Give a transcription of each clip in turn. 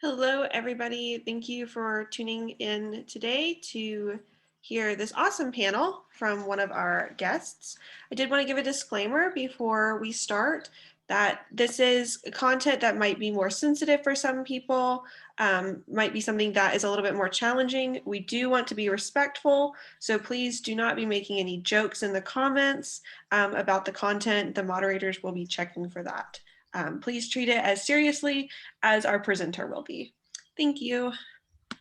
Hello, everybody. Thank you for tuning in today to hear this awesome panel from one of our guests. I did want to give a disclaimer before we start that this is content that might be more sensitive for some people, might be something that is a little bit more challenging. We do want to be respectful, so please do not be making any jokes in the comments about the content. The moderators will be checking for that. Please treat it as seriously as our presenter will be. Thank you. Thank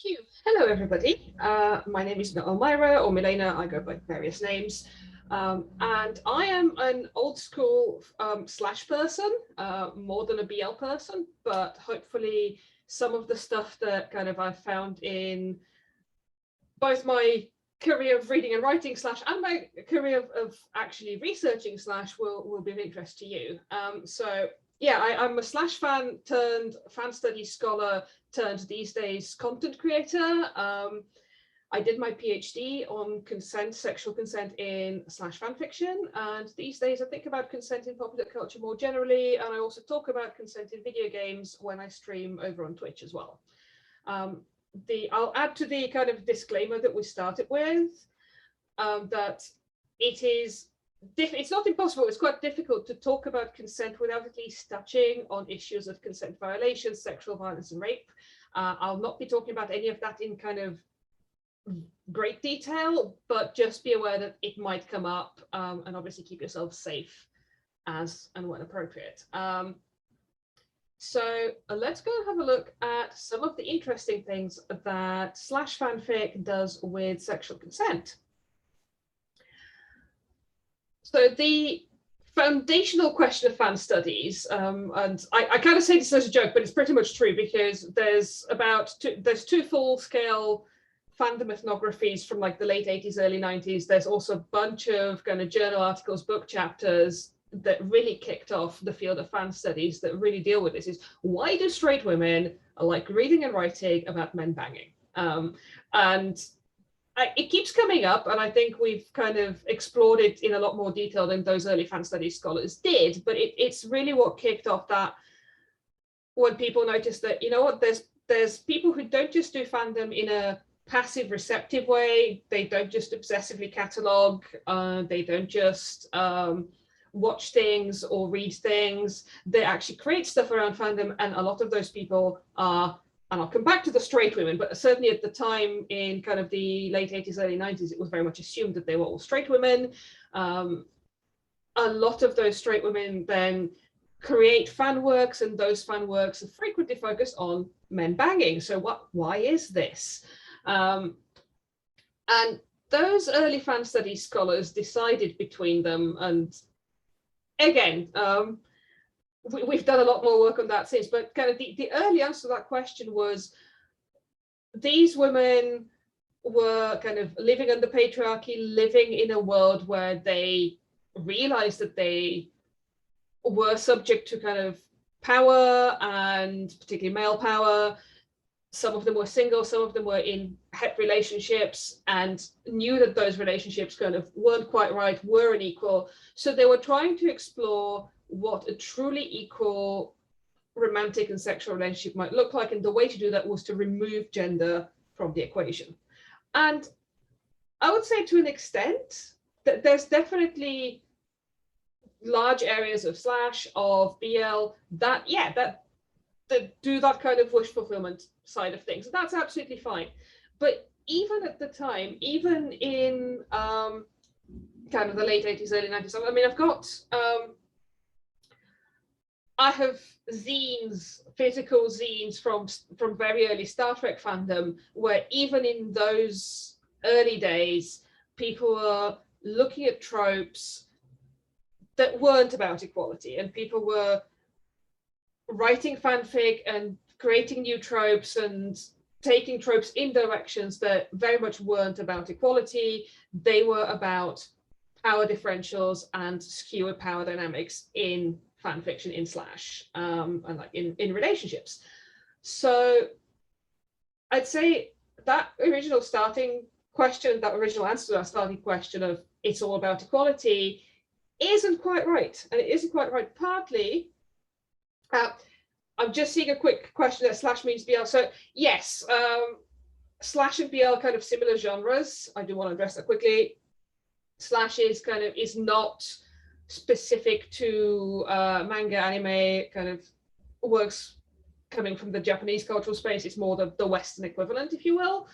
you. Hello, everybody. My name is Elmyra or Milena. I go by various names. And I am an old school slash person, more than a BL person, but hopefully some of the stuff that kind of I've found in both my career of reading and writing slash and my career of actually researching slash will be of interest to you. So yeah, I'm a slash fan turned fan studies scholar turned these days content creator. I did my PhD on sexual consent in slash fanfiction, and these days I think about consent in popular culture more generally, and I also talk about consent in video games when I stream over on Twitch as well. I'll add to the kind of disclaimer that we started with that it's not impossible, it's quite difficult to talk about consent without at least touching on issues of consent violations, sexual violence and rape. I'll not be talking about any of that in kind of great detail, but just be aware that it might come up, and obviously keep yourself safe as and when appropriate. So let's go and have a look at some of the interesting things that slash fanfic does with sexual consent. So the foundational question of fan studies, and I kind of say this as a joke, but it's pretty much true because there's two full-scale fandom ethnographies from like the late 80s, early 90s. There's also a bunch of kind of journal articles, book chapters that really kicked off the field of fan studies that really deal with this. Is why do straight women like reading and writing about men banging? It keeps coming up, and I think we've kind of explored it in a lot more detail than those early fan studies scholars did, but it's really what kicked off that when people noticed that, you know what, there's people who don't just do fandom in a passive receptive way. They don't just obsessively catalog, they don't just watch things or read things. They actually create stuff around fandom, and a lot of those people are, and I'll come back to the straight women, but certainly at the time in kind of the late 80s, early 90s, it was very much assumed that they were all straight women. A lot of those straight women then create fan works, and those fan works are frequently focused on men banging. So why is this? And those early fan studies scholars decided between them, and again, we've done a lot more work on that since, but kind of the early answer to that question was these women were kind of living under patriarchy, living in a world where they realized that they were subject to kind of power, and particularly male power. Some of them were single, some of them were in het relationships, and knew that those relationships kind of weren't quite right, were unequal. So they were trying to explore what a truly equal romantic and sexual relationship might look like, and the way to do that was to remove gender from the equation. And I would say to an extent that there's definitely large areas of slash, of BL that do that kind of wish fulfillment side of things. That's absolutely fine. But even at the time, even in kind of the late 80s, early 90s, I mean, I have zines, physical zines from very early Star Trek fandom, where even in those early days, people were looking at tropes that weren't about equality, and people were writing fanfic and creating new tropes and taking tropes in directions that very much weren't about equality. They were about power differentials and skewed power dynamics in fanfiction, in slash, and like in relationships. So I'd say that original starting question, that original answer to that starting question of it's all about equality isn't quite right. And it isn't quite right partly I'm just seeing a quick question that slash means BL. So yes, slash and BL kind of similar genres. I do want to address that quickly. Slash is not specific to manga, anime, kind of works coming from the Japanese cultural space. It's more the Western equivalent, if you will.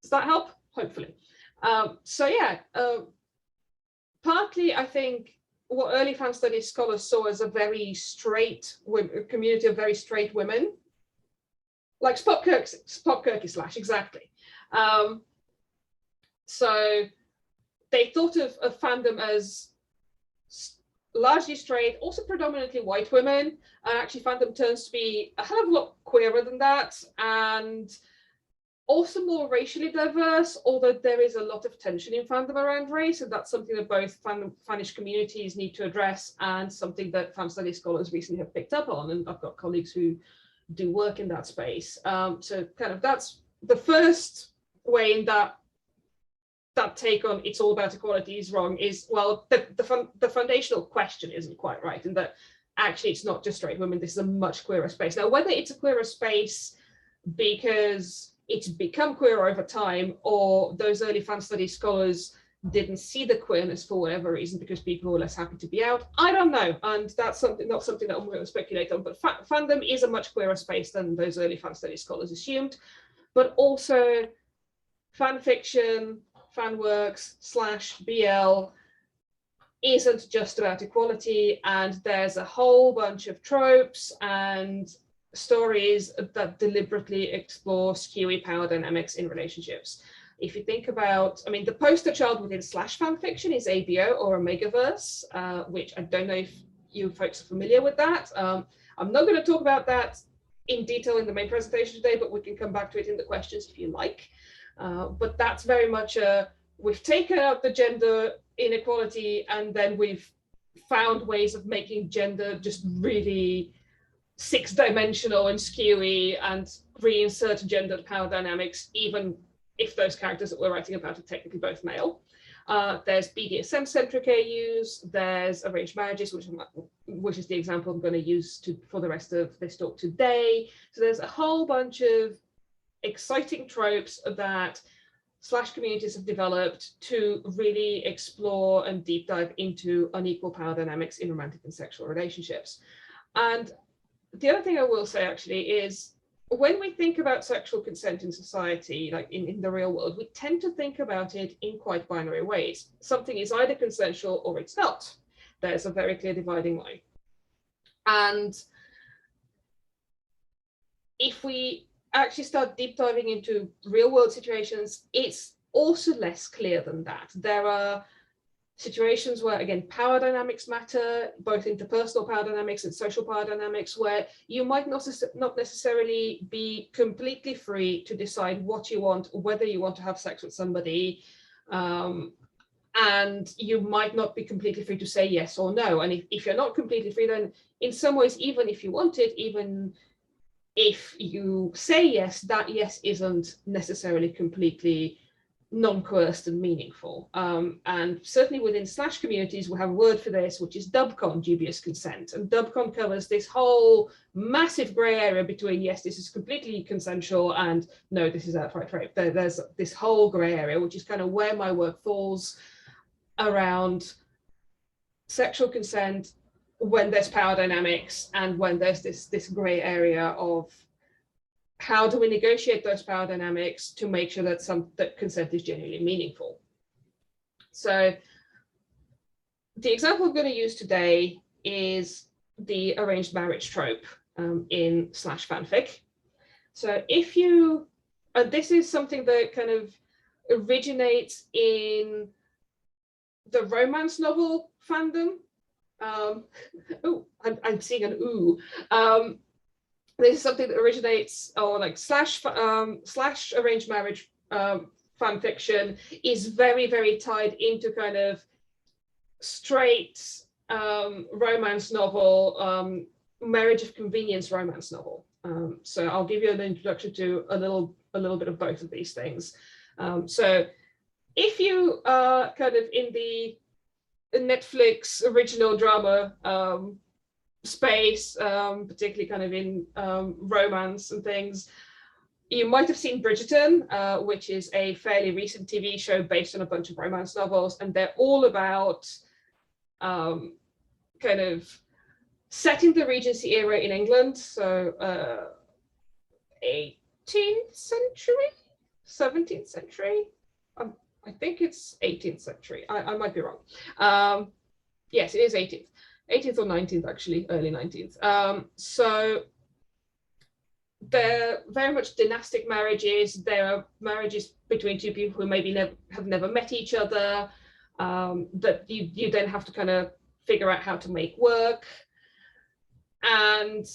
Does that help? Hopefully. So yeah, partly I think what early fan studies scholars saw as a very straight community of very straight women, like Spot Kirk is slash, exactly. So they thought of fandom as largely straight, also predominantly white women, and actually fandom turns to be a hell of a lot queerer than that, and also more racially diverse, although there is a lot of tension in fandom around race, and that's something that both fanish communities need to address, and something that fan studies scholars recently have picked up on, and I've got colleagues who do work in that space. So kind of that's the first way in that take on it's all about equality is wrong is, well, the foundational question isn't quite right, and that actually it's not just straight women, this is a much queerer space. Now, whether it's a queerer space because it's become queer over time, or those early fan studies scholars didn't see the queerness for whatever reason because people were less happy to be out, I don't know, and that's not something that I'm going to speculate on, but fandom is a much queerer space than those early fan studies scholars assumed. But also fan fiction, fan works / BL isn't just about equality, and there's a whole bunch of tropes and stories that deliberately explore skewy power dynamics in relationships. If you think about, I mean, the poster child within / fanfiction is ABO or Omegaverse, which I don't know if you folks are familiar with that. I'm not going to talk about that in detail in the main presentation today, but we can come back to it in the questions if you like. But that's very much we've taken out the gender inequality, and then we've found ways of making gender just really six-dimensional and skewy, and reinsert gendered power dynamics, even if those characters that we're writing about are technically both male. There's BDSM-centric AUs, there's arranged marriages, which is the example I'm going to use for the rest of this talk today. So there's a whole bunch of exciting tropes that / communities have developed to really explore and deep dive into unequal power dynamics in romantic and sexual relationships. And the other thing I will say actually is, when we think about sexual consent in society, like in the real world, we tend to think about it in quite binary ways. Something is either consensual or it's not. There's a very clear dividing line. And if we actually start deep diving into real world situations, it's also less clear than that. There are situations where, again, power dynamics matter, both interpersonal power dynamics and social power dynamics, where you might not necessarily be completely free to decide what you want, whether you want to have sex with somebody, and you might not be completely free to say yes or no. And if you're not completely free, then in some ways, even if you want it, even if you say yes, that yes isn't necessarily completely non-coerced and meaningful. And certainly within / communities, we have a word for this, which is Dubcon, dubious consent. And Dubcon covers this whole massive gray area between, yes, this is completely consensual, and no, this is outright rape. There's this whole gray area, which is kind of where my work falls around sexual consent when there's power dynamics, and when there's this gray area of how do we negotiate those power dynamics to make sure that consent is genuinely meaningful. So the example I'm going to use today is the arranged marriage trope in / fanfic. So if you, this is something that kind of originates in the romance novel fandom. Oh, I'm seeing an ooh. This is something that originates, or like / arranged marriage fan fiction is very, very tied into kind of straight romance novel, marriage of convenience romance novel. So I'll give you an introduction to a little bit of both of these things. So if you are kind of in the Netflix original drama space, particularly kind of in romance and things. You might have seen Bridgerton, which is a fairly recent TV show based on a bunch of romance novels, and they're all about kind of set in the Regency era in England, so 18th century, 17th century. I think it's 18th century. I might be wrong. Yes, it is 18th or 19th, actually, early 19th. So they're very much dynastic marriages. There are marriages between two people who maybe have never met each other, that you then have to kind of figure out how to make work. And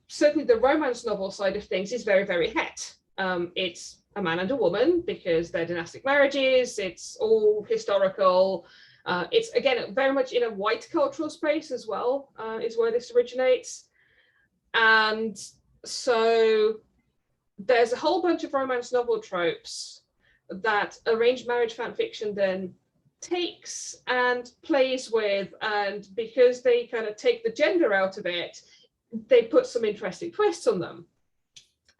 certainly the romance novel side of things is very, very het. It's a man and a woman because they're dynastic marriages. It's all historical. It's, again, very much in a white cultural space as well, is where this originates. And so there's a whole bunch of romance novel tropes that arranged marriage fan fiction then takes and plays with, and because they kind of take the gender out of it, they put some interesting twists on them.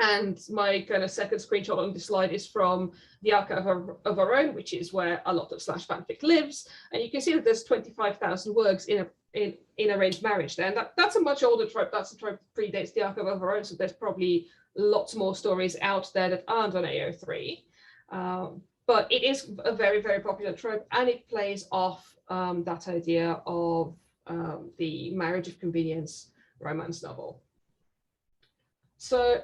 And my kind of second screenshot on this slide is from the Archive of Our Own, which is where a lot of slash fanfic lives. And you can see that there's 25,000 works in arranged marriage there. And that's a much older trope. That's a trope that predates the Archive of Our Own. So there's probably lots more stories out there that aren't on AO3. But it is a very, very popular trope, and it plays off that idea of the marriage of convenience romance novel. So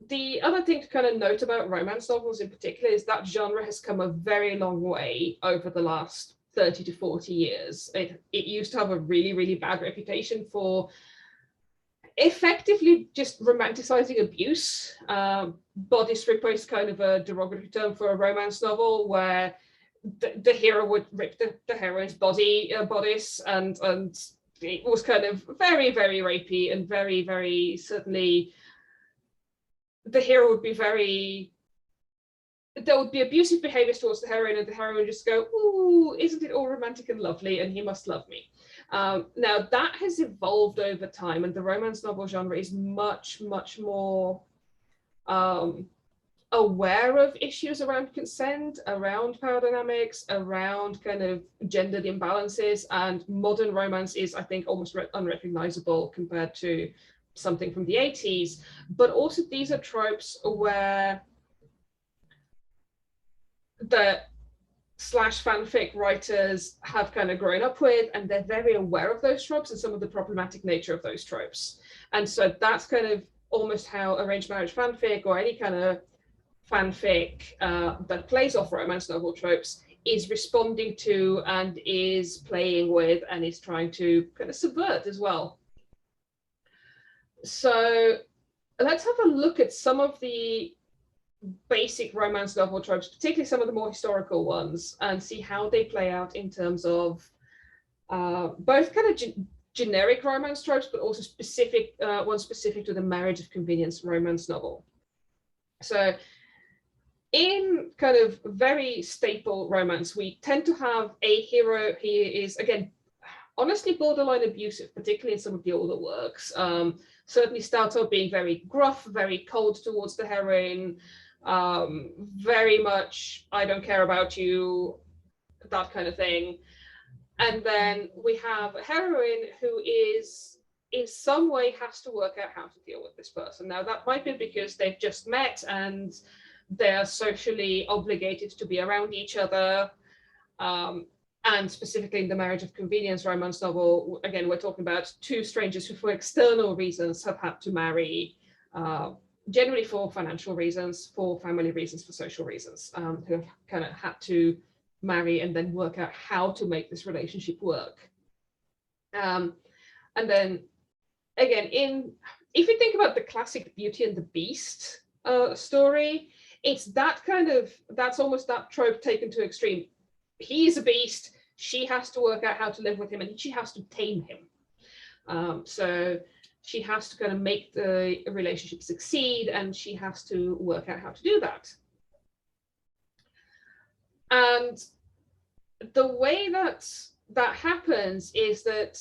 the other thing to kind of note about romance novels in particular is that genre has come a very long way over the last 30 to 40 years. It used to have a really, really bad reputation for effectively just romanticizing abuse. Bodice ripper is kind of a derogatory term for a romance novel where the hero would rip the heroine's bodice, and it was kind of very, very rapey, and very, very certainly the hero would be there would be abusive behaviors towards the heroine, and the heroine would just go, "Ooh, isn't it all romantic and lovely, and he must love me." Now that has evolved over time, and the romance novel genre is much, much more aware of issues around consent, around power dynamics, around kind of gendered imbalances, and modern romance is, I think, almost unrecognizable compared to something from the 80s. But also these are tropes where the slash fanfic writers have kind of grown up with, and they're very aware of those tropes and some of the problematic nature of those tropes. And so that's kind of almost how arranged marriage fanfic, or any kind of fanfic that plays off romance novel tropes, is responding to and is playing with and is trying to kind of subvert as well. So let's have a look at some of the basic romance novel tropes, particularly some of the more historical ones, and see how they play out in terms of both kind of generic romance tropes, but also specific ones specific to the marriage of convenience romance novel. So in kind of very staple romance, we tend to have a hero. He is, again, honestly borderline abusive, particularly in some of the older works. Certainly starts out being very gruff, very cold towards the heroine, very much, I don't care about you, that kind of thing. And then we have a heroine who is, in some way, has to work out how to deal with this person. Now, that might be because they've just met and they're socially obligated to be around each other. And specifically in the marriage of convenience romance novel, again, we're talking about two strangers who, for external reasons, have had to marry, generally for financial reasons, for family reasons, for social reasons, who have kind of had to marry and then work out how to make this relationship work. And then, again, if you think about the classic Beauty and the Beast story, it's that kind of, that's almost that trope taken to extreme. He's a beast, she has to work out how to live with him, and she has to tame him. So she has to kind of make the relationship succeed, and she has to work out how to do that. And the way that that happens is that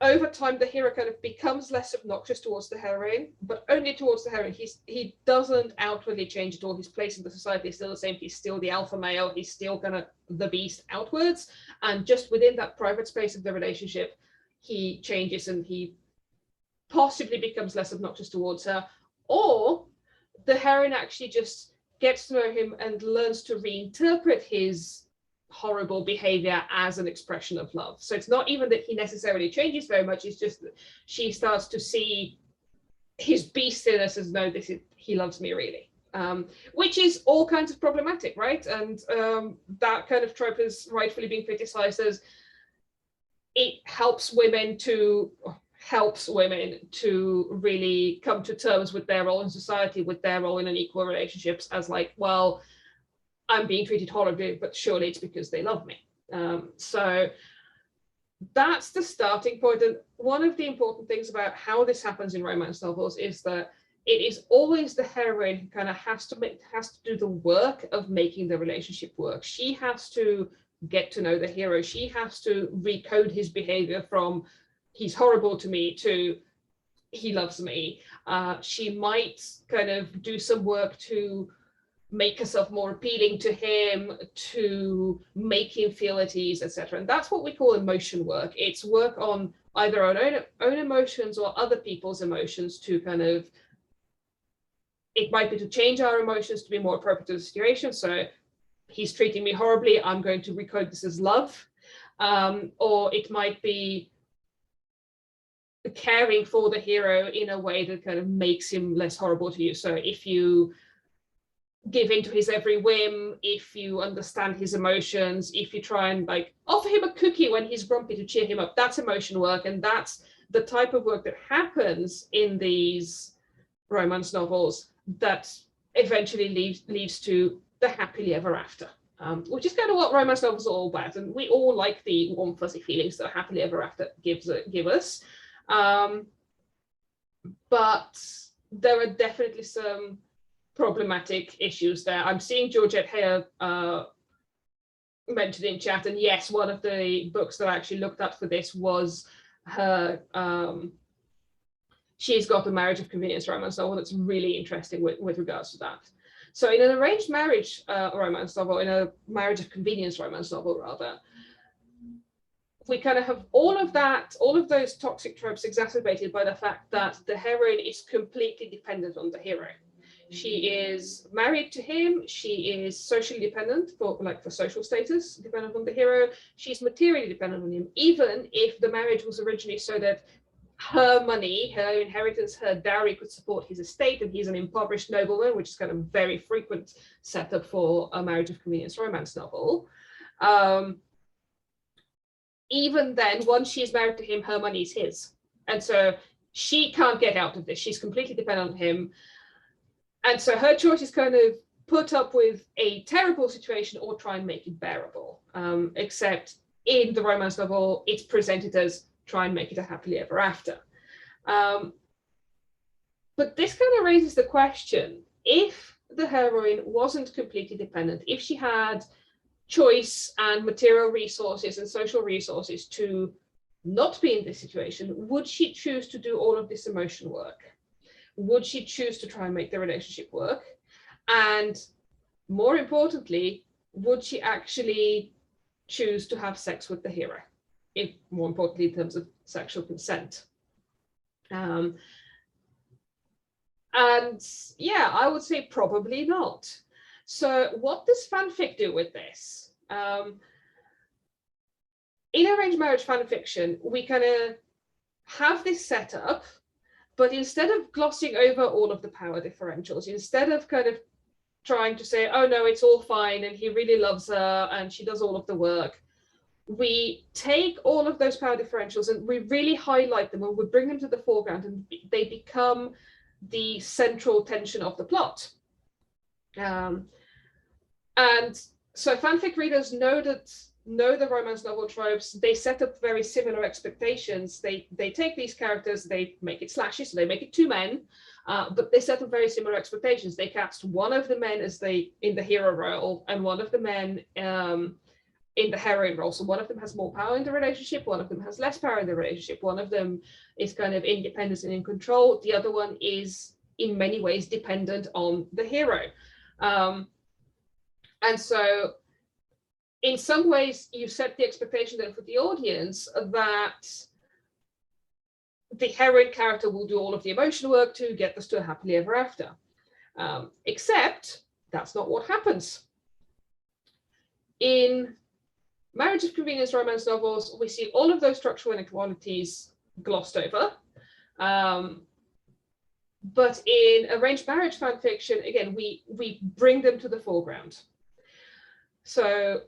over time, the hero kind of becomes less obnoxious towards the heroine, but only towards the heroine. He doesn't outwardly change at all. His place in the society is still the same. He's still the alpha male. He's still kind of the beast outwards. And just within that private space of the relationship, he changes and he possibly becomes less obnoxious towards her. Or the heroine actually just gets to know him and learns to reinterpret his horrible behavior as an expression of love. So it's not even that he necessarily changes very much, it's just that she starts to see his beastiness as, no, he loves me really. Which is all kinds of problematic, right? And that kind of trope is rightfully being criticized as it helps women to really come to terms with their role in society, with their role in unequal relationships, as like, well, I'm being treated horribly, but surely it's because they love me. So that's the starting point. And one of the important things about how this happens in romance novels is that it is always the heroine who kind of has to do the work of making the relationship work. She has to get to know the hero. She has to recode his behavior from he's horrible to me to he loves me. She might kind of do some work to make herself more appealing to him, to make him feel at ease, etc. And that's what we call emotion work. It's work on either our own emotions or other people's emotions to kind of, it might be to change our emotions to be more appropriate to the situation. So he's treating me horribly, I'm going to recode this as love. Or it might be caring for the hero in a way that kind of makes him less horrible to you. So if you give in to his every whim, if you understand his emotions, if you try and like offer him a cookie when he's grumpy to cheer him up, that's emotion work. And that's the type of work that happens in these romance novels that eventually leads to the happily ever after, which is kind of what romance novels are all about. And we all like the warm fuzzy feelings that happily ever after give us. But there are definitely some problematic issues there. I'm seeing Georgette Hare mentioned in chat, and yes, one of the books that I actually looked at for this was her, she's got a marriage of convenience romance novel that's really interesting with regards to that. So in an arranged marriage romance novel, in a marriage of convenience romance novel rather, we kind of have all of those toxic tropes exacerbated by the fact that the heroine is completely dependent on the hero. She is married to him. She is socially dependent for social status, dependent on the hero. She's materially dependent on him, even if the marriage was originally so that her money, her inheritance, her dowry could support his estate, and he's an impoverished nobleman, which is kind of very frequent setup for a marriage of convenience romance novel. Even then, once she's married to him, her money is his. And so she can't get out of this. She's completely dependent on him. And so her choice is kind of put up with a terrible situation or try and make it bearable. Except in the romance novel, it's presented as try and make it a happily ever after. But this kind of raises the question, if the heroine wasn't completely dependent, if she had choice and material resources and social resources to not be in this situation, would she choose to do all of this emotion work? Would she choose to try and make the relationship work? And more importantly, would she actually choose to have sex with the hero? If more importantly, in terms of sexual consent. And yeah, I would say probably not. So what does fanfic do with this? In arranged marriage fanfiction, we kind of have this setup, but instead of glossing over all of the power differentials, instead of kind of trying to say, oh no, it's all fine and he really loves her and she does all of the work, we take all of those power differentials and we really highlight them and we bring them to the foreground, and they become the central tension of the plot. And so fanfic readers know the romance novel tropes. They set up very similar expectations. They take these characters, they make it slashy, so they make it two men, but they set up very similar expectations. They cast one of the men as in the hero role, and one of the men in the heroine role. So one of them has more power in the relationship, one of them has less power in the relationship, one of them is kind of independent and in control, the other one is in many ways dependent on the hero. And so in some ways you set the expectation then for the audience that the heroine character will do all of the emotional work to get us to a happily ever after. Except that's not what happens. In marriage of convenience romance novels, we see all of those structural inequalities glossed over. But in arranged marriage fan fiction, again, we bring them to the foreground. So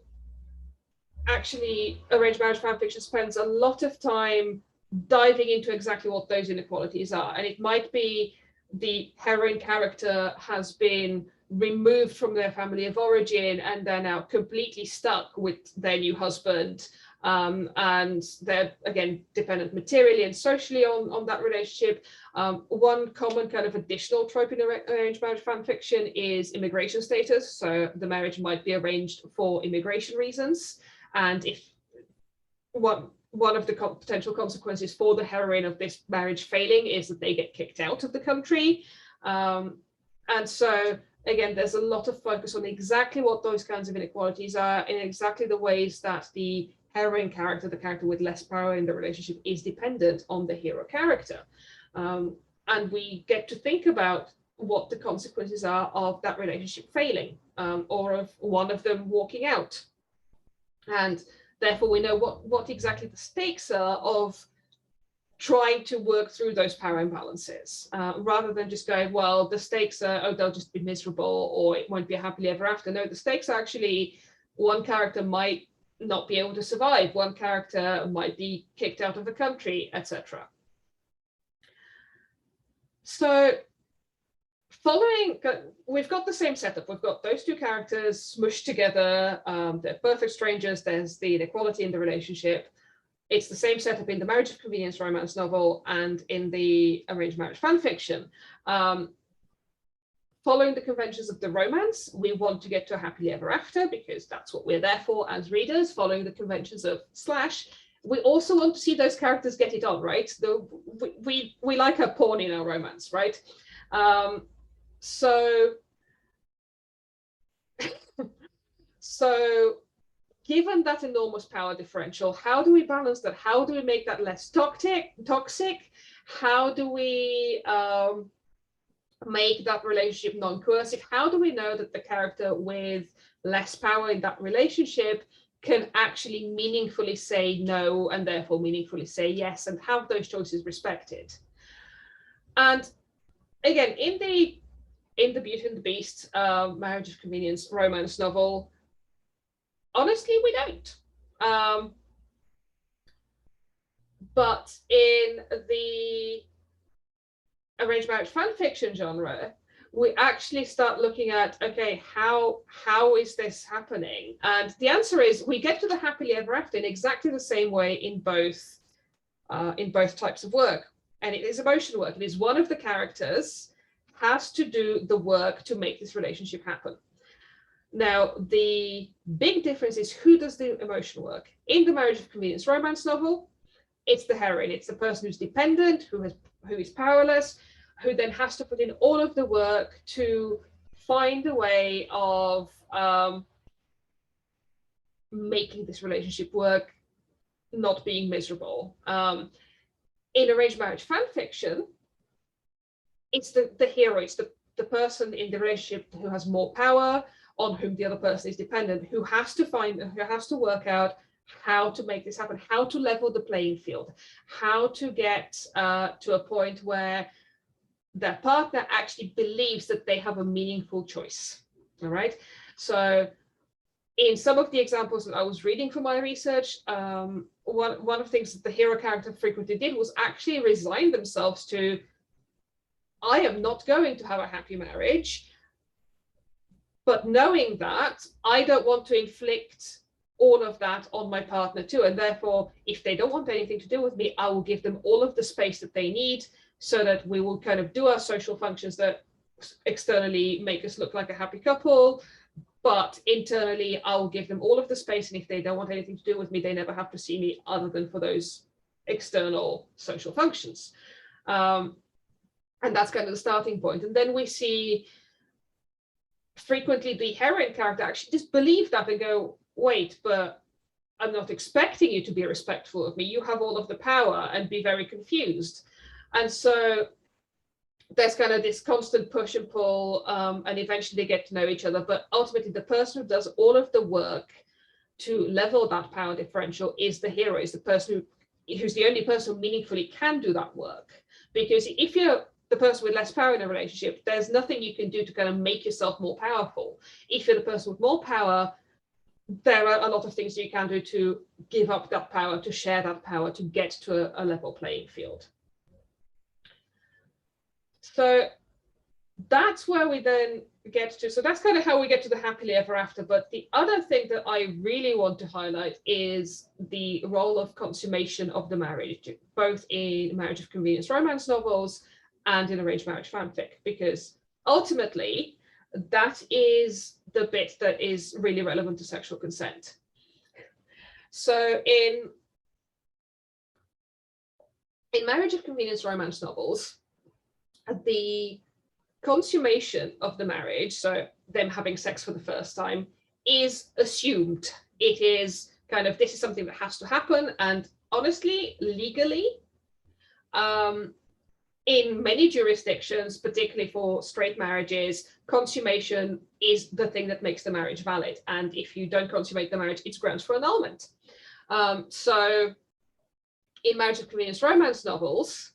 actually, arranged marriage fan fiction spends a lot of time diving into exactly what those inequalities are. And it might be the heroine character has been removed from their family of origin and they're now completely stuck with their new husband, and they're again dependent materially and socially on that relationship. One common kind of additional trope in arranged marriage fan fiction is immigration status. So the marriage might be arranged for immigration reasons, and if one of the potential consequences for the heroine of this marriage failing is that they get kicked out of the country. And so again, there's a lot of focus on exactly what those kinds of inequalities are and exactly the ways that the heroine character, the character with less power in the relationship, is dependent on the hero character. And we get to think about what the consequences are of that relationship failing, or of one of them walking out. And therefore, we know what exactly the stakes are of trying to work through those power imbalances, rather than just going, well, the stakes are, oh, they'll just be miserable or it won't be a happily ever after. No, the stakes are actually one character might not be able to survive, one character might be kicked out of the country, etc. So we've got the same setup. We've got those two characters smushed together. They're perfect strangers. There's the inequality in the relationship. It's the same setup in the marriage of convenience romance novel and in the arranged marriage fan fiction. Following the conventions of the romance, we want to get to a happily ever after because that's what we're there for as readers. Following the conventions of slash, we also want to see those characters get it on, right? We like a porn in our romance, right? So given that enormous power differential, how do we balance that? How do we make that less toxic? How do we make that relationship non-coercive? How do we know that the character with less power in that relationship can actually meaningfully say no and therefore meaningfully say yes and have those choices respected? And again, in the Beauty and the Beast marriage of convenience romance novel, honestly, we don't. But in the arranged marriage fan fiction genre, we actually start looking at, okay, how is this happening? And the answer is we get to the happily ever after in exactly the same way in both types of work. And it is emotional work. It is one of the characters has to do the work to make this relationship happen. Now, the big difference is who does the emotional work. In the marriage of convenience romance novel, it's the heroine. It's the person who's dependent, who is powerless, who then has to put in all of the work to find a way of making this relationship work, not being miserable. In arranged marriage fan fiction, it's the hero, it's the person in the relationship who has more power, on whom the other person is dependent, who has to work out how to make this happen, how to level the playing field, how to get to a point where their partner actually believes that they have a meaningful choice. All right. So in some of the examples that I was reading for my research, one of the things that the hero character frequently did was actually resign themselves to, I am not going to have a happy marriage, but knowing that, I don't want to inflict all of that on my partner too. And therefore, if they don't want anything to do with me, I will give them all of the space that they need so that we will kind of do our social functions that externally make us look like a happy couple. but internally I'll give them all of the space, and if they don't want anything to do with me, they never have to see me other than for those external social functions. And that's kind of the starting point. And then we see frequently the heroine character actually disbelieve that and go, wait, but I'm not expecting you to be respectful of me. You have all of the power, and be very confused. And so there's kind of this constant push and pull, and eventually they get to know each other. But ultimately, the person who does all of the work to level that power differential is the hero, is the person who's the only person who meaningfully can do that work. Because if you're the person with less power in a relationship, there's nothing you can do to kind of make yourself more powerful. If you're the person with more power, there are a lot of things you can do to give up that power, to share that power, to get to a level playing field. So that's where we then get to, so that's kind of how we get to the happily ever after. But the other thing that I really want to highlight is the role of consummation of the marriage, both in marriage of convenience romance novels and in arranged marriage fanfic, because ultimately that is the bit that is really relevant to sexual consent. So in marriage of convenience romance novels, the consummation of the marriage, so them having sex for the first time, is assumed. It is kind of, this is something that has to happen. And honestly, legally, in many jurisdictions, particularly for straight marriages, consummation is the thing that makes the marriage valid. And if you don't consummate the marriage, it's grounds for annulment. So in marriage of convenience romance novels,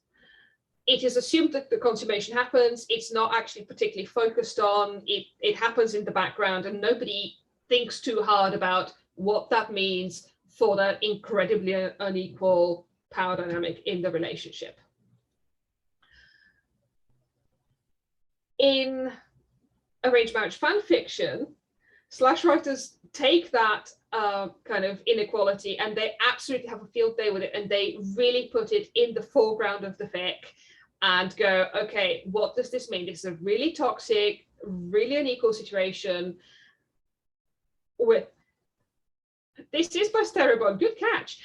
it is assumed that the consummation happens. It's not actually particularly focused on. It happens in the background, and nobody thinks too hard about what that means for that incredibly unequal power dynamic in the relationship. In arranged marriage fan fiction, slash writers take that kind of inequality and they absolutely have a field day with it, and they really put it in the foreground of the fic and go, okay, what does this mean? This is a really toxic, really unequal situation. With this is by Sterobon, good catch.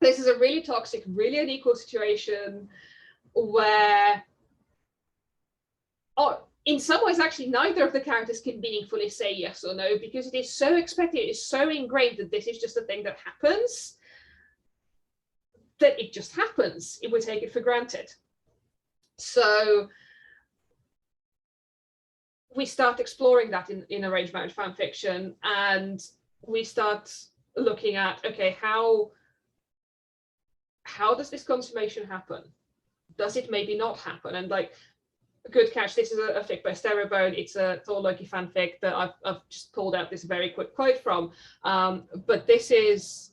This is a really toxic, really unequal situation where, in some ways, actually, neither of the characters can meaningfully say yes or no, because it is so expected, it is so ingrained that this is just a thing that happens, that it just happens. It would take it for granted. So we start exploring that in arranged marriage fan fiction, and we start looking at, okay, how does this consummation happen? Does it maybe not happen? And like, good catch, this is a fic by Sterobone. It's a Thor Loki fanfic that I've just pulled out this very quick quote from. But this is,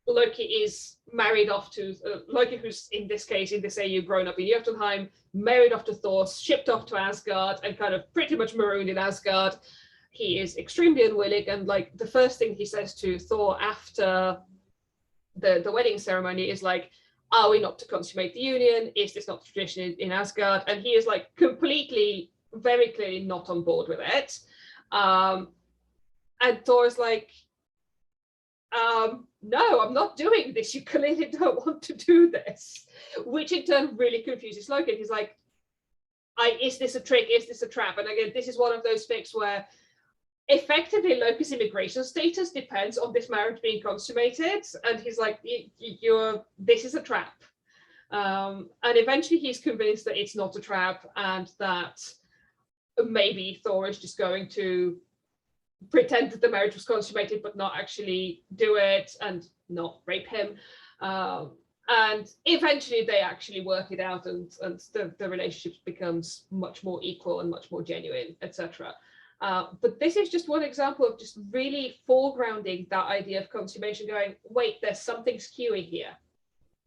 Loki is married off to, Loki, who's in this case, in this AU, grown up in Jotunheim, married off to Thor, shipped off to Asgard, and kind of pretty much marooned in Asgard. He is extremely unwilling, and like the first thing he says to Thor after the wedding ceremony is like, are we not to consummate the union? Is this not the tradition in Asgard? And he is like completely, very clearly not on board with it. And Thor's like, no, I'm not doing this. You clearly don't want to do this, which in turn really confuses Loki. He's like, is this a trick? Is this a trap? And again, this is one of those fics where effectively Loki's immigration status depends on this marriage being consummated, and he's like, this is a trap. And eventually he's convinced that it's not a trap, and that maybe Thor is just going to pretend that the marriage was consummated but not actually do it and not rape him. And eventually they actually work it out, and the relationship becomes much more equal and much more genuine, etc. But this is just one example of just really foregrounding that idea of consummation, going, wait, there's something skewing here.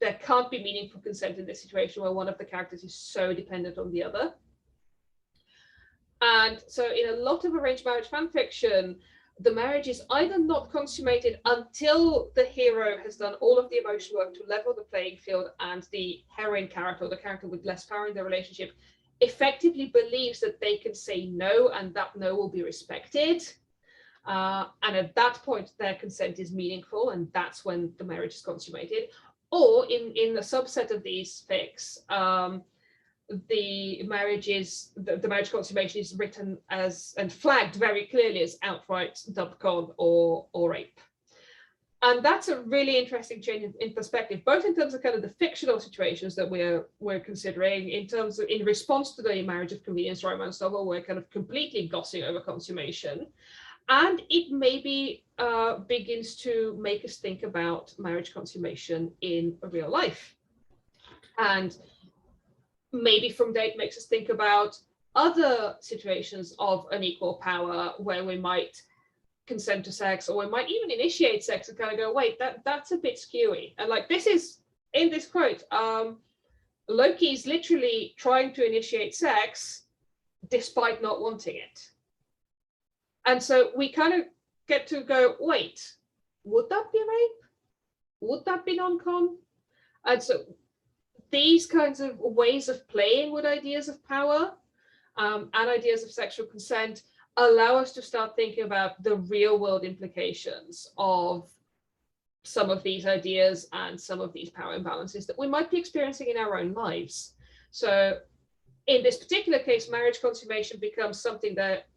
There can't be meaningful consent in this situation where one of the characters is so dependent on the other. And so in a lot of arranged marriage fan fiction, the marriage is either not consummated until the hero has done all of the emotional work to level the playing field, and the heroine character, or the character with less power in the relationship, effectively believes that they can say no and that no will be respected. And at that point, their consent is meaningful, and that's when the marriage is consummated. Or in a subset of these fics, the marriage consummation is written as and flagged very clearly as outright Dubcon or rape. And that's a really interesting change in perspective, both in terms of kind of the fictional situations that we're considering, in terms of in response to the marriage of convenience romance novel, we're kind of completely glossing over consummation. And it maybe begins to make us think about marriage consummation in real life. And maybe from there it makes us think about other situations of unequal power where we might consent to sex, or we might even initiate sex and kind of go, wait, that's a bit skewy. And like, this is in this quote, Loki's literally trying to initiate sex despite not wanting it. And so we kind of get to go, wait, would that be rape? Would that be non-con? And so these kinds of ways of playing with ideas of power and ideas of sexual consent allow us to start thinking about the real world implications of some of these ideas and some of these power imbalances that we might be experiencing in our own lives. So in this particular case, marriage consummation becomes something that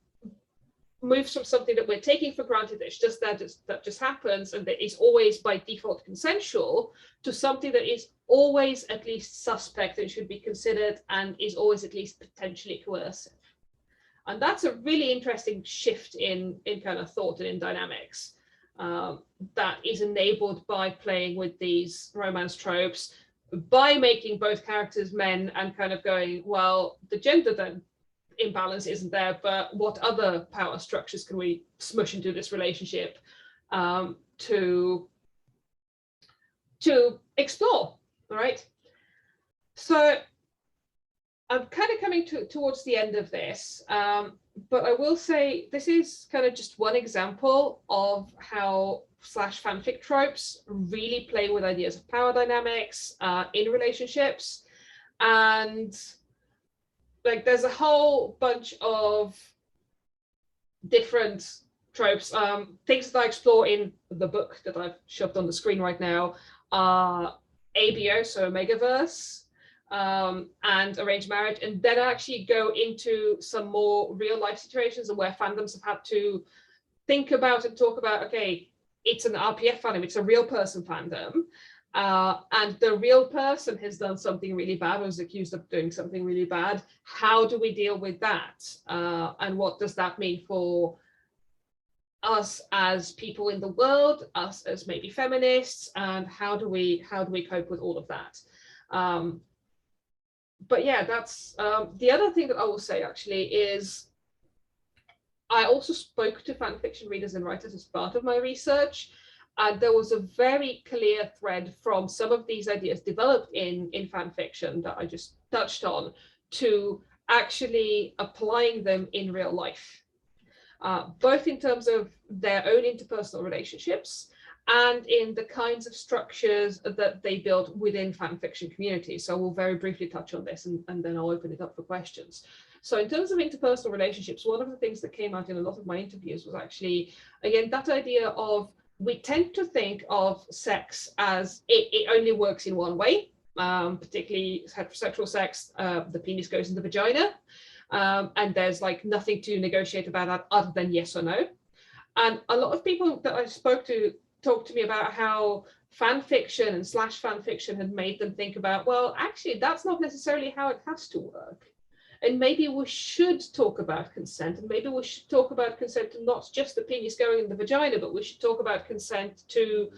moves from something that we're taking for granted, it's just that just happens and that is always by default consensual, to something that is always at least suspect and should be considered and is always at least potentially coercive. And that's a really interesting shift in kind of thought and in dynamics that is enabled by playing with these romance tropes, by making both characters men and kind of going, well, the gender then imbalance isn't there, but what other power structures can we smush into this relationship to explore, all right? So I'm kind of coming towards the end of this, but I will say this is kind of just one example of how /fanfic tropes really play with ideas of power dynamics in relationships. And like, there's a whole bunch of different tropes. Things that I explore in the book that I've shoved on the screen right now are ABO, so Omegaverse, and arranged marriage, and then I actually go into some more real life situations and where fandoms have had to think about and talk about, okay, it's an RPF fandom, it's a real person fandom, and the real person has done something really bad or is accused of doing something really bad. How do we deal with that? And what does that mean for us as people in the world, us as maybe feminists, and how do we cope with all of that? But yeah, that's the other thing that I will say actually is I also spoke to fanfiction readers and writers as part of my research, and there was a very clear thread from some of these ideas developed in fanfiction that I just touched on to actually applying them in real life, both in terms of their own interpersonal relationships and in the kinds of structures that they build within fanfiction communities. So we'll very briefly touch on this and then I'll open it up for questions. So in terms of interpersonal relationships, one of the things that came out in a lot of my interviews was actually, again, that idea of we tend to think of sex as it only works in one way, particularly heterosexual sex, the penis goes in the vagina, and there's like nothing to negotiate about that other than yes or no. And a lot of people that I spoke to talked to me about how fan fiction and /fanfiction had made them think about, well, actually, that's not necessarily how it has to work. And maybe we should talk about consent, and maybe we should talk about consent to not just the penis going in the vagina, but we should talk about consent to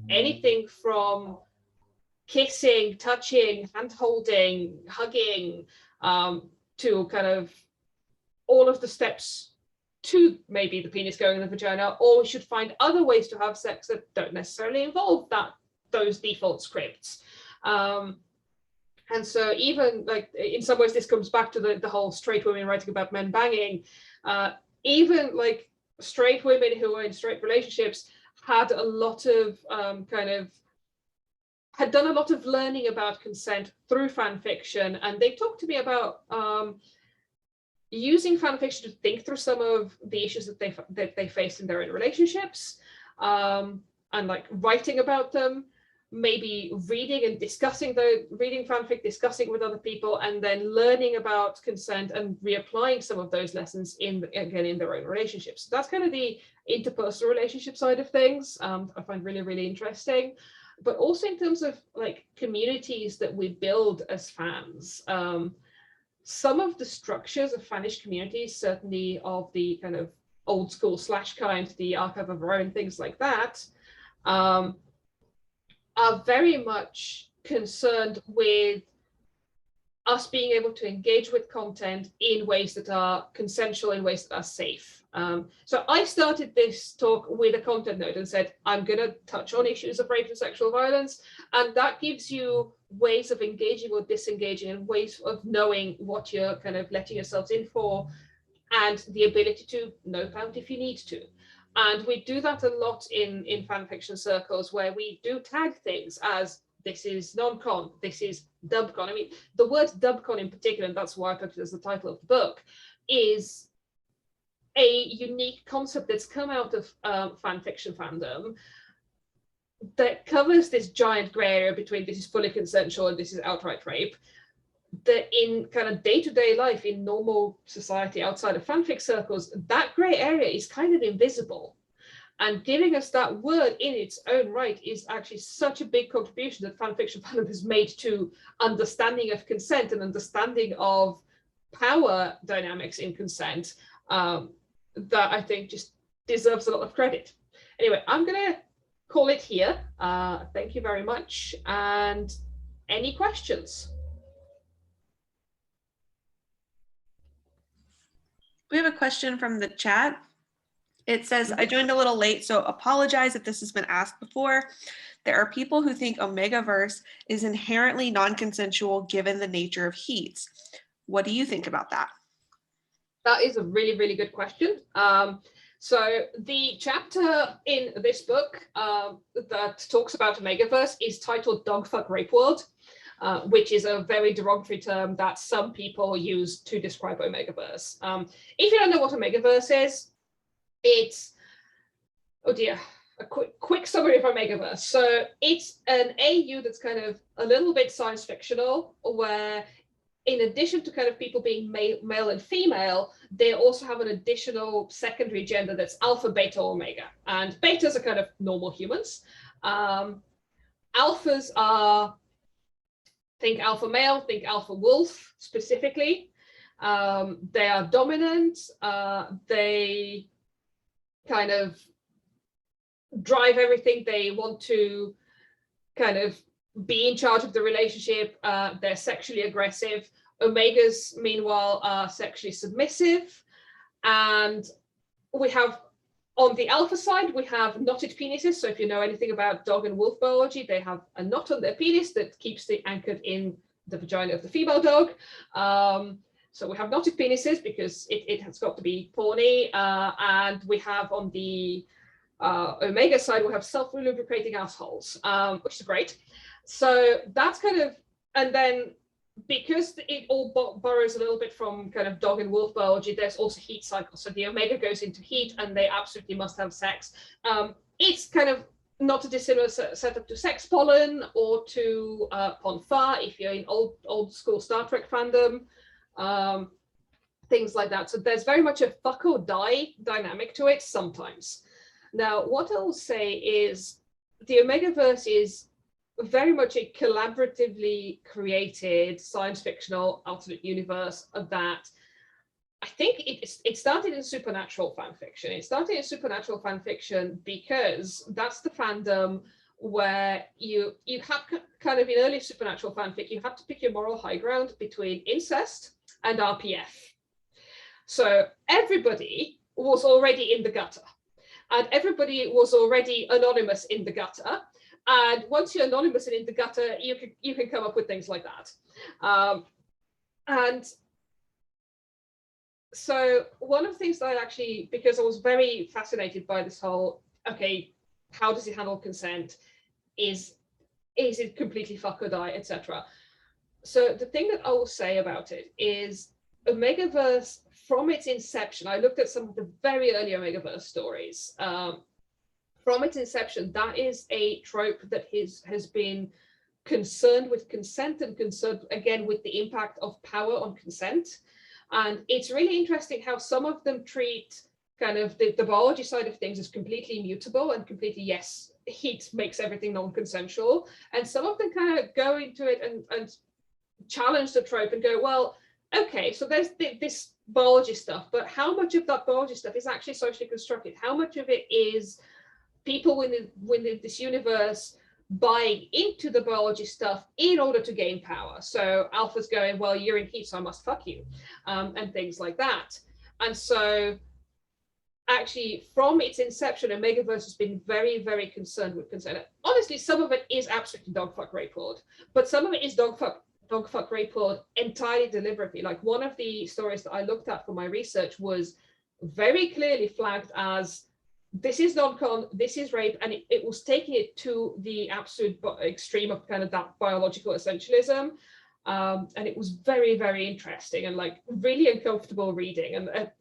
anything from kissing, touching, hand-holding, hugging, to kind of all of the steps to maybe the penis going in the vagina, or we should find other ways to have sex that don't necessarily involve those default scripts. And so even like in some ways, this comes back to the whole straight women writing about men banging. Even like straight women who were in straight relationships had a lot of had done a lot of learning about consent through fan fiction, and they talked to me about using fan fiction to think through some of the issues that they faced in their own relationships, and like writing about them, maybe reading and discussing reading fanfic, discussing with other people, and then learning about consent and reapplying some of those lessons in their own relationships. So that's kind of the interpersonal relationship side of things. I find really, really interesting. But also in terms of like communities that we build as fans, some of the structures of fanish communities, certainly of the kind of old school / kind, the archive of our own, things like that, are very much concerned with us being able to engage with content in ways that are consensual, in ways that are safe. So I started this talk with a content note and said, I'm going to touch on issues of rape and sexual violence. And that gives you ways of engaging or disengaging and ways of knowing what you're kind of letting yourselves in for, and the ability to note out if you need to. And we do that a lot in fan fiction circles, where we do tag things as this is non-con, this is Dubcon. I mean, the word Dubcon in particular, and that's why I put it as the title of the book, is a unique concept that's come out of fan fiction fandom that covers this giant gray area between this is fully consensual and this is outright rape, that in kind of day-to-day life, in normal society outside of fanfic circles, that gray area is kind of invisible. And giving us that word in its own right is actually such a big contribution that fanfiction fandom has made to understanding of consent and understanding of power dynamics in consent, that I think just deserves a lot of credit. Anyway, I'm going to call it here. Thank you very much. And any questions? We have a question from the chat. It says, I joined a little late, so apologize if this has been asked before. There are people who think Omegaverse is inherently non-consensual given the nature of heats. What do you think about that? That is a really, really good question. So the chapter in this book that talks about Omegaverse is titled Dogfuck Rape World, which is a very derogatory term that some people use to describe Omegaverse. If you don't know what Omegaverse is, it's, oh dear, a quick summary of Omegaverse. So it's an AU that's kind of a little bit science fictional, where in addition to kind of people being male and female, they also have an additional secondary gender that's alpha, beta, omega. And betas are kind of normal humans. Alphas are, think alpha male, think alpha wolf specifically. They are dominant. They kind of drive everything. They want to kind of be in charge of the relationship. They're sexually aggressive. Omegas, meanwhile, are sexually submissive. And we have, on the alpha side, we have knotted penises. So if you know anything about dog and wolf biology, they have a knot on their penis that keeps it anchored in the vagina of the female dog. So we have knotted penises because it has got to be porny. And we have on the omega side, we have self-lubricating assholes, which is great. So that's kind of, and then because it all borrows a little bit from kind of dog and wolf biology, there's also heat cycles. So the omega goes into heat and they absolutely must have sex. It's kind of not a dissimilar setup to sex pollen or to Ponfa if you're in old school Star Trek fandom, things like that. So there's very much a fuck or die dynamic to it sometimes. Now, what I'll say is the Omegaverse is very much a collaboratively created science fictional alternate universe that I think it started in supernatural fan fiction. It started in supernatural fan fiction because that's the fandom where you have kind of in early supernatural fanfic, you have to pick your moral high ground between incest and RPF. So everybody was already in the gutter. And everybody was already anonymous in the gutter. And once you're anonymous and in the gutter, you can come up with things like that. And so one of the things that I actually, because I was very fascinated by this whole, okay, how does it handle consent, is is it completely fuck or die, etc. So the thing that I will say about it is Omegaverse, from its inception, I looked at some of the very early Omegaverse stories. From its inception, that is a trope that has been concerned with consent and concerned, again, with the impact of power on consent. And it's really interesting how some of them treat kind of the biology side of things as completely mutable and completely, yes, heat makes everything non-consensual. And some of them kind of go into it and challenge the trope and go, well, okay, so there's this biology stuff, but how much of that biology stuff is actually socially constructed? How much of it is people within this universe buying into the biology stuff in order to gain power? So Alpha's going, well, you're in heat, so I must fuck you, and things like that. And so actually, from its inception, Omegaverse has been very, very concerned with consent. Honestly, some of it is absolutely dogfuck rape horde, but some of it is dogfuck rape horde entirely deliberately. Like, one of the stories that I looked at for my research was very clearly flagged as, this is non-con, this is rape, and it was taking it to the absolute extreme of kind of that biological essentialism. And it was very, very interesting and like really uncomfortable reading. And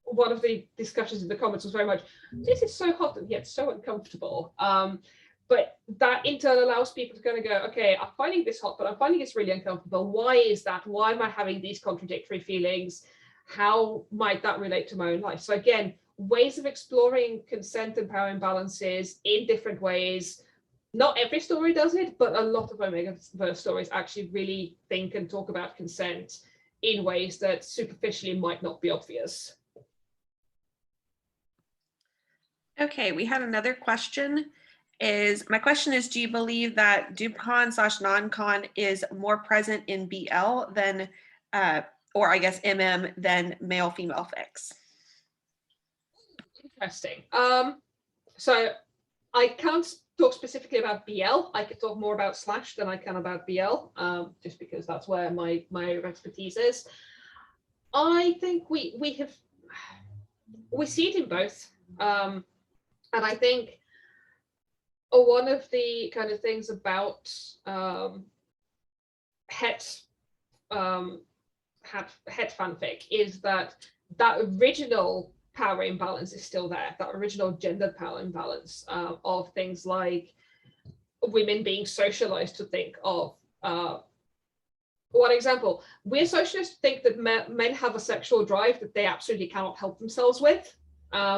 one of the discussions in the comments was very much, this is so hot and yet so uncomfortable. But that in turn allows people to kind of go, okay, I'm finding this hot, but I'm finding it's really uncomfortable. Why is that? Why am I having these contradictory feelings? How might that relate to my own life? So again, ways of exploring consent and power imbalances in different ways. Not every story does it, but a lot of Omegaverse stories actually really think and talk about consent in ways that superficially might not be obvious. Okay, we had another question. My question is, do you believe that Dubcon/non-con is more present in BL than, or I guess MM, than male-female fics? Interesting. So I can't talk specifically about BL. I could talk more about slash than I can about BL, just because that's where my expertise is. I think we see it in both. And I think one of the kind of things about het fanfic is that original power imbalance is still there, that original gendered power imbalance of things like women being socialized to think of, one example, we're socialists think that men have a sexual drive that they absolutely cannot help themselves with. I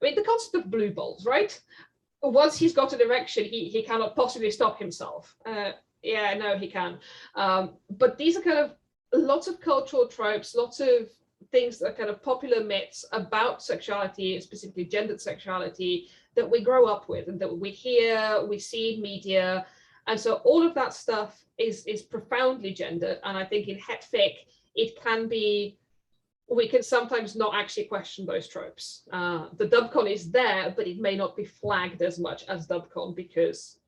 mean, the concept of blue balls, right? Once he's got an erection, he cannot possibly stop himself. Yeah, no, he can. But these are kind of lots of cultural tropes, lots of things that are kind of popular myths about sexuality, specifically gendered sexuality, that we grow up with and that we hear, we see in media. And so all of that stuff is profoundly gendered. And I think in hetfic, it can be, we can sometimes not actually question those tropes. The Dubcon is there, but it may not be flagged as much as Dubcon because,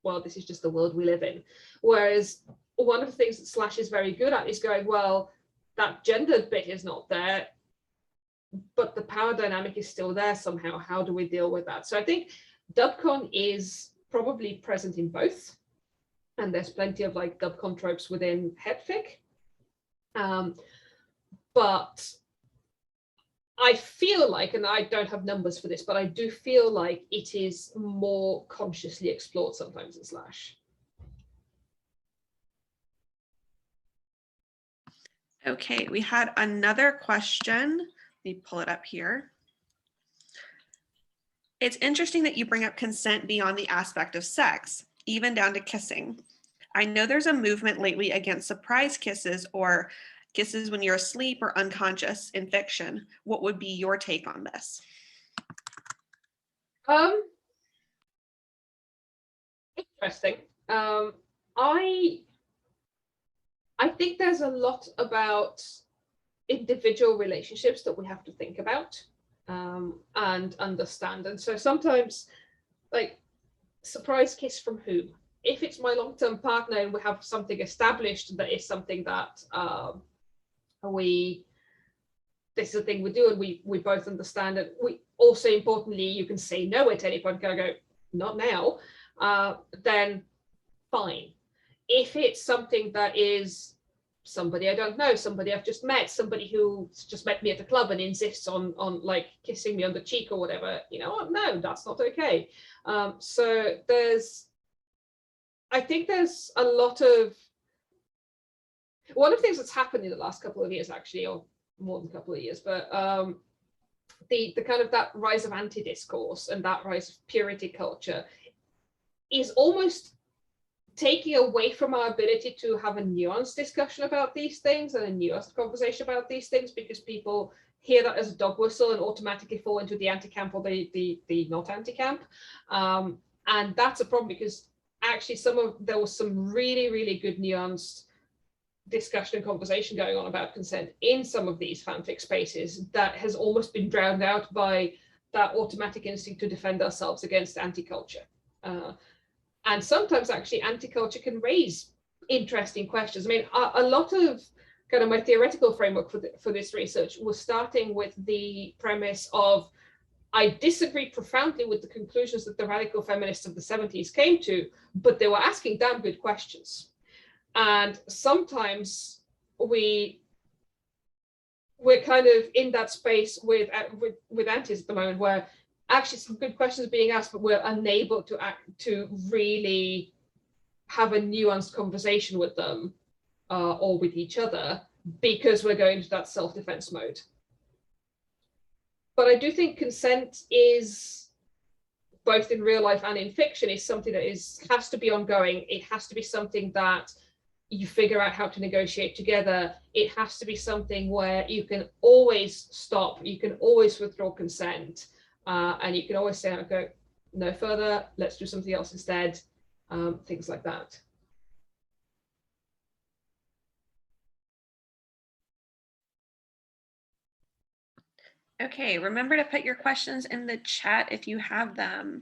well, this is just the world we live in. Whereas one of the things that Slash is very good at is going, well, that gendered bit is not there, but the power dynamic is still there somehow. How do we deal with that? So I think Dubcon is probably present in both. And there's plenty of like Dubcon tropes within hetfic. But I feel like, and I don't have numbers for this, but I do feel like it is more consciously explored sometimes in Slash. Okay, we had another question. Let me pull it up here. It's interesting that you bring up consent beyond the aspect of sex, even down to kissing. I know there's a movement lately against surprise kisses or kisses when you're asleep or unconscious in fiction. What would be your take on this? Interesting. I think there's a lot about individual relationships that we have to think about and understand. And so sometimes, like, surprise kiss from whom? If it's my long-term partner and we have something established that is something that this is a thing we do and we both understand it. We also, importantly, you can say no at any point, go, not now. then fine. If it's something that is somebody I don't know, somebody I've just met, somebody who's just met me at the club and insists on like kissing me on the cheek or whatever, you know what? No, that's not okay. So I think there's a lot of, one of the things that's happened in the last couple of years, actually, or more than a couple of years, but the kind of that rise of anti-discourse and that rise of purity culture is almost taking away from our ability to have a nuanced discussion about these things and a nuanced conversation about these things, because people hear that as a dog whistle and automatically fall into the anti-camp or the not anti-camp. And that's a problem, because actually there was some really, really good nuanced discussion and conversation going on about consent in some of these fanfic spaces that has almost been drowned out by that automatic instinct to defend ourselves against anti-culture. And sometimes actually anti-culture can raise interesting questions. I mean, a lot of kind of my theoretical framework for this research was starting with the premise of, I disagree profoundly with the conclusions that the radical feminists of the 70s came to, but they were asking damn good questions. And sometimes we're kind of in that space with antis at the moment, where actually some good questions being asked, but we're unable to really have a nuanced conversation with them or with each other, because we're going into that self-defense mode. But I do think consent is, both in real life and in fiction, is something that has to be ongoing. It has to be something that you figure out how to negotiate together. It has to be something where you can always stop, you can always withdraw consent. And you can always say, okay, no further, let's do something else instead, things like that. Okay, remember to put your questions in the chat if you have them.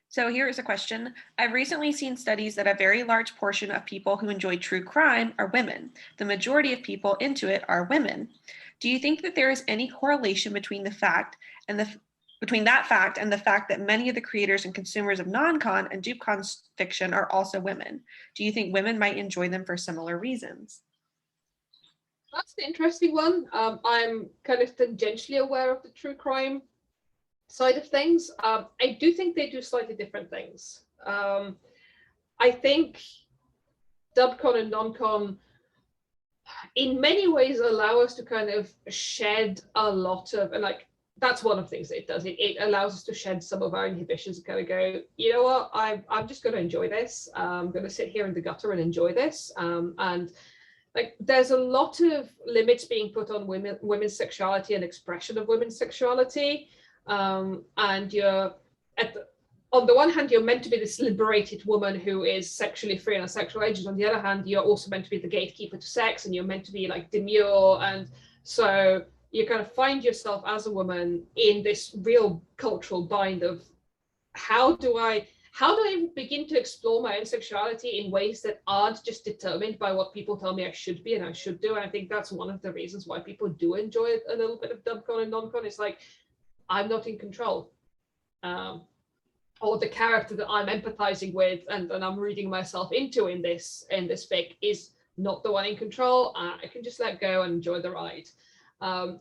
So here is a question. I've recently seen studies that a very large portion of people who enjoy true crime are women. The majority of people into it are women. Do you think that there is any correlation between that fact and the fact that many of the creators and consumers of non-con and Dubcon fiction are also women? Do you think women might enjoy them for similar reasons? That's the interesting one. I'm kind of tangentially aware of the true crime side of things. I do think they do slightly different things. I think Dubcon and non-con in many ways allow us to kind of shed a lot of, and like, that's one of the things that it does. It allows us to shed some of our inhibitions and kind of go, you know what, I'm just going to enjoy this. I'm going to sit here in the gutter and enjoy this. And like, there's a lot of limits being put on women's sexuality and expression of women's sexuality. And you're on the one hand, you're meant to be this liberated woman who is sexually free and a sexual agent. On the other hand, you're also meant to be the gatekeeper to sex, and you're meant to be like demure. And so you kind of find yourself as a woman in this real cultural bind of, how do I even begin to explore my own sexuality in ways that aren't just determined by what people tell me I should be and I should do? And I think that's one of the reasons why people do enjoy a little bit of Dubcon and non-con. It's like, I'm not in control. Or the character that I'm empathizing with and I'm reading myself into in this fic is not the one in control. I can just let go and enjoy the ride. I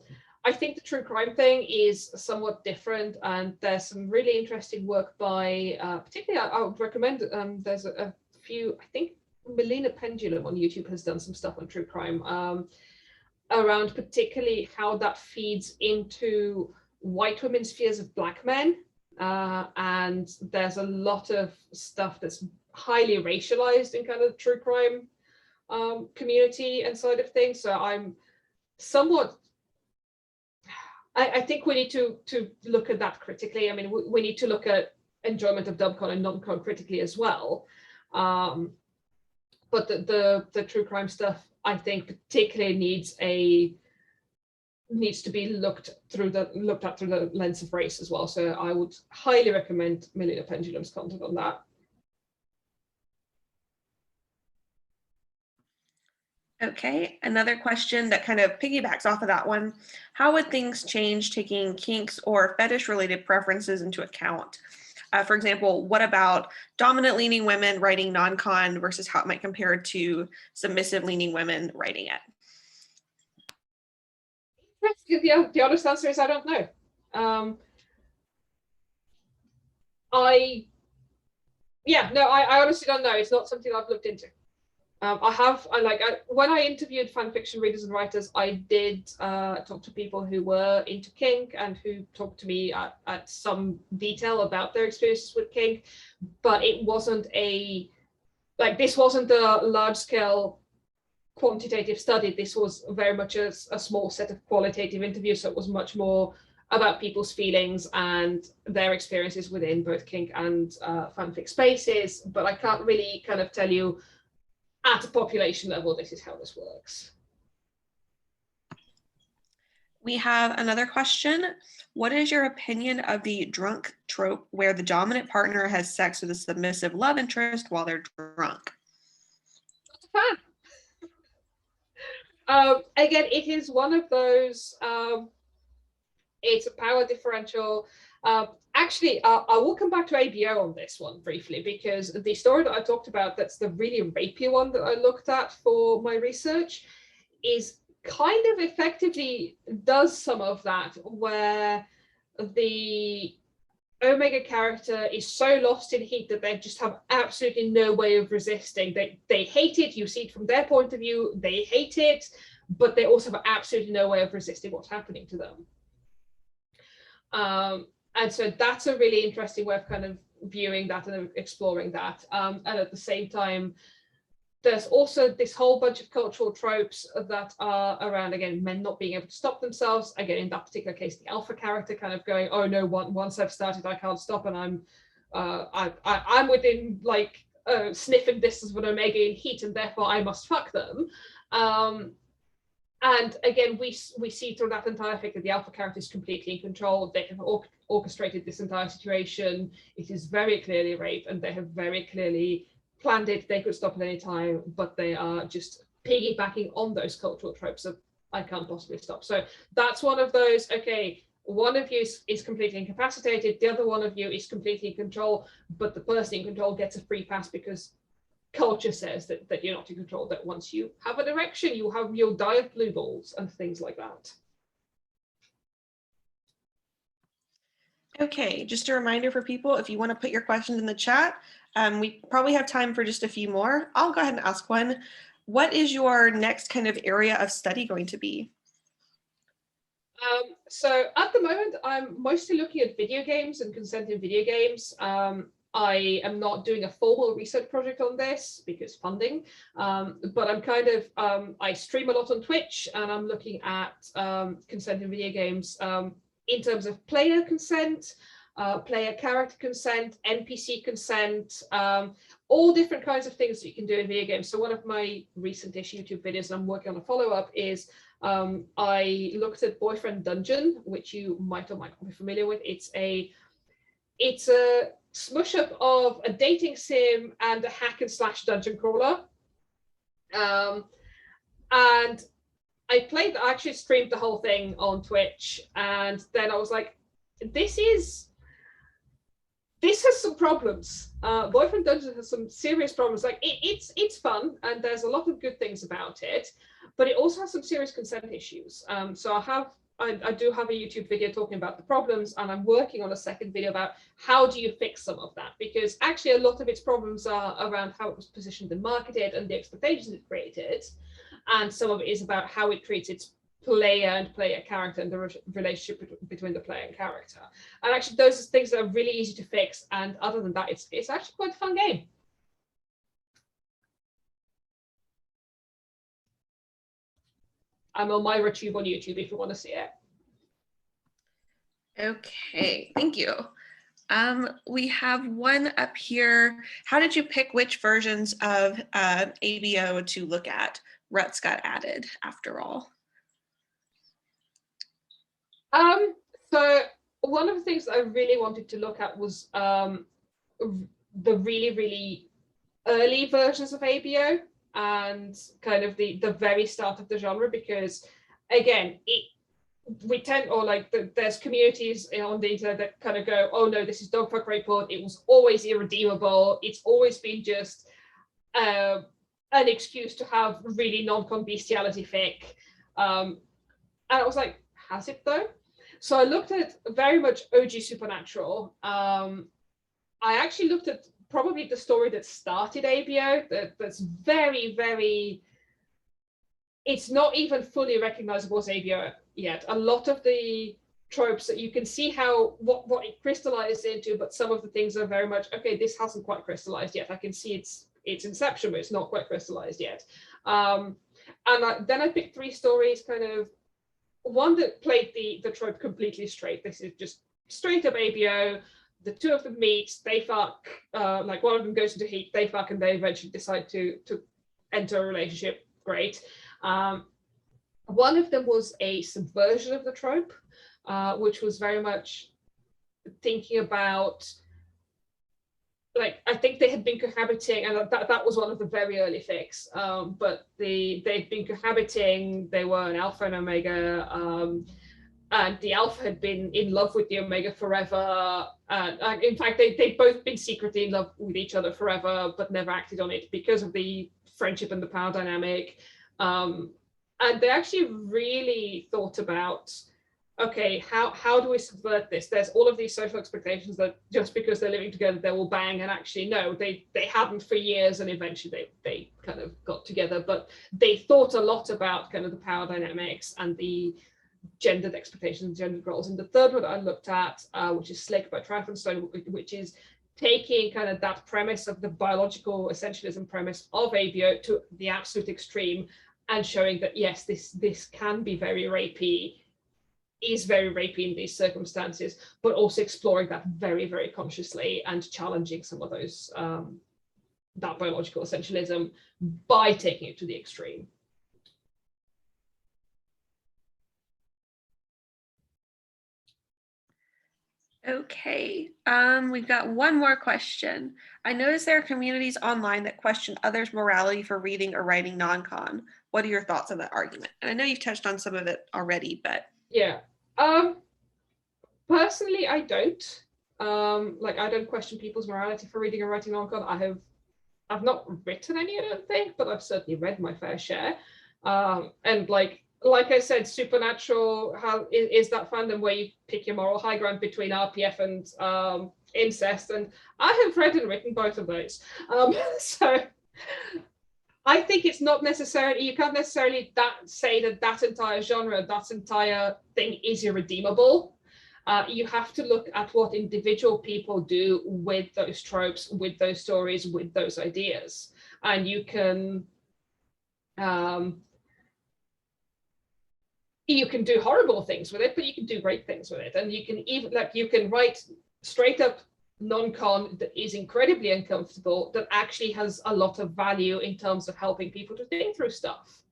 think the true crime thing is somewhat different, and there's some really interesting work by, particularly I would recommend, there's a few, I think Milena Pendulum on YouTube has done some stuff on true crime around particularly how that feeds into white women's fears of black men. And there's a lot of stuff that's highly racialized in kind of true crime community and side of things. So I'm somewhat, I think we need to look at that critically. I mean, we need to look at enjoyment of Dubcon and non-con critically as well. But the true crime stuff, I think, particularly needs to be looked at through the lens of race as well. So I would highly recommend Milena Pendulum's content on that. Okay, another question that kind of piggybacks off of that one. How would things change taking kinks or fetish related preferences into account? For example, what about dominant leaning women writing non-con versus how it might compare to submissive leaning women writing it? The honest answer is I don't know. I honestly don't know. It's not something I've looked into. When I interviewed fan fiction readers and writers, I did talk to people who were into kink and who talked to me at some detail about their experiences with kink, but it wasn't this wasn't a large scale quantitative study. This was very much a small set of qualitative interviews, so it was much more about people's feelings and their experiences within both kink and fanfic spaces, but I can't really kind of tell you at a population level, this is how this works. We have another question. What is your opinion of the drunk trope where the dominant partner has sex with a submissive love interest while they're drunk? Again, it is one of those, it's a power differential. Actually, I will come back to ABO on this one briefly, because the story that I talked about, that's the really rapey one that I looked at for my research, is kind of effectively does some of that, where the Omega character is so lost in heat that they just have absolutely no way of resisting. They hate it. You see it from their point of view. They hate it, but they also have absolutely no way of resisting what's happening to them. And so that's a really interesting way of kind of viewing that and exploring that. And at the same time, there's also this whole bunch of cultural tropes that are around, again, men not being able to stop themselves. Again, in that particular case, the alpha character kind of going, oh no, once I've started, I can't stop, and I'm within like sniffing distance of an Omega in heat, and therefore I must fuck them. And again, we see through that entire fic that the alpha character is completely in control. They have orchestrated this entire situation. It is very clearly rape, and they have very clearly planned it. They could stop at any time, but they are just piggybacking on those cultural tropes that I can't possibly stop. So that's one of those, okay, one of you is completely incapacitated, the other one of you is completely in control, but the person in control gets a free pass because culture says that you're not in control, that once you have an erection, you'll die of blue balls and things like that. Okay, just a reminder for people, if you want to put your questions in the chat, we probably have time for just a few more. I'll go ahead and ask one. What is your next kind of area of study going to be? So at the moment, I'm mostly looking at video games and consent in video games. I am not doing a formal research project on this because funding, but I'm kind of, I stream a lot on Twitch, and I'm looking at consent in video games in terms of player consent, player character consent, NPC consent, all different kinds of things that you can do in video games. So one of my recent-ish YouTube videos, and I'm working on a follow-up, is I looked at Boyfriend Dungeon, which you might or might not be familiar with. It's a smush up of a dating sim and a hack and slash dungeon crawler. And I actually streamed the whole thing on Twitch, and then I was like, this has some problems. Boyfriend Dungeon has some serious problems. Like it's fun, and there's a lot of good things about it, but it also has some serious consent issues. So I do have a YouTube video talking about the problems, and I'm working on a second video about how do you fix some of that, because actually a lot of its problems are around how it was positioned and marketed and the expectations it created, and some of it is about how it treats its player and player character and the relationship between the player and character. And actually those are things that are really easy to fix, and other than that, it's actually quite a fun game. I'm elmyra Tube on YouTube if you want to see it. Okay, thank you. We have one up here. How did you pick which versions of ABO to look at? Ruts got added after all. So one of the things that I really wanted to look at was the really, really early versions of ABO and kind of the very start of the genre, because again, we tend, or like there's communities on the internet that kind of go, oh no, this is dogfuck report. It was always irredeemable. It's always been just an excuse to have really non-con bestiality fic. And I was like, has it though? So I looked at very much OG Supernatural. I actually looked at probably the story that started ABO, that's very, very, it's not even fully recognizable as ABO yet. A lot of the tropes that you can see how what it crystallized into, but some of the things are very much, okay, this hasn't quite crystallized yet. I can see its inception, but it's not quite crystallized yet. And then I picked 3 stories, kind of one that played the trope completely straight. This is just straight up ABO. The 2 of them meet, they fuck, like one of them goes into heat, they fuck, and they eventually decide to enter a relationship. Great. One of them was a subversion of the trope, which was very much thinking about, like, I think they had been cohabiting, and that was one of the very early fics, but they'd been cohabiting, they were an alpha and omega, and the alpha had been in love with the omega forever. In fact, they'd both been secretly in love with each other forever, but never acted on it because of the friendship and the power dynamic. And they actually really thought about, okay, how do we subvert this? There's all of these social expectations that just because they're living together, they will bang. And actually, no, they hadn't for years, and eventually they kind of got together. But they thought a lot about kind of the power dynamics and the gendered expectations and gendered roles. And the third one I looked at, which is Slick by Trifenstone, which is taking kind of that premise of the biological essentialism premise of ABO to the absolute extreme, and showing that, yes, this can be very rapey, is very rapey in these circumstances, but also exploring that very, very consciously and challenging some of those, that biological essentialism by taking it to the extreme. Okay, we've got one more question. I noticed there are communities online that question others' morality for reading or writing non-con. What are your thoughts on that argument? And I know you've touched on some of it already, but yeah. Personally, I don't. Like, I don't question people's morality for reading or writing non-con. I've not written any, I don't think, but I've certainly read my fair share. And like I said, Supernatural is that fandom where you pick your moral high ground between RPF and incest, and I have read and written both of those. So I think it's not necessarily, you can't necessarily say that entire genre, that entire thing is irredeemable. You have to look at what individual people do with those tropes, with those stories, with those ideas. And you can do horrible things with it, but you can do great things with it. And you can even, like, you can write straight up non-con that is incredibly uncomfortable, that actually has a lot of value in terms of helping people to think through stuff.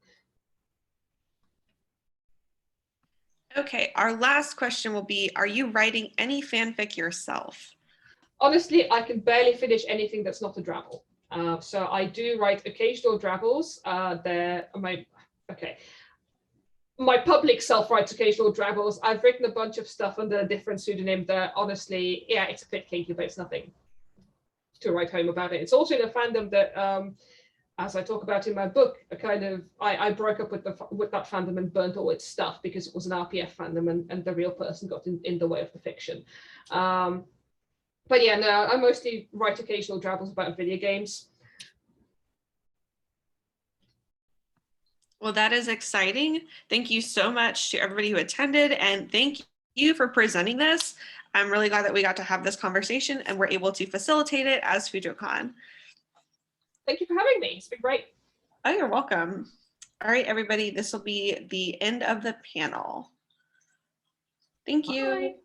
okay, our last question will be, are you writing any fanfic yourself? Honestly, I can barely finish anything that's not a drabble. So I do write occasional drabbles. My public self writes occasional drabbles. I've written a bunch of stuff under a different pseudonym that, honestly, yeah, it's a bit kinky, but it's nothing to write home about it. It's also in a fandom that, as I talk about in my book, I broke up with that fandom and burnt all its stuff because it was an RPF fandom, and the real person got in the way of the fiction. But yeah, no, I mostly write occasional drabbles about video games. Well, that is exciting. Thank you so much to everybody who attended, and thank you for presenting this. I'm really glad that we got to have this conversation and we're able to facilitate it as FujoCon. Thank you for having me. It's been great. Oh, you're welcome. All right, everybody, this will be the end of the panel. Thank you. Bye.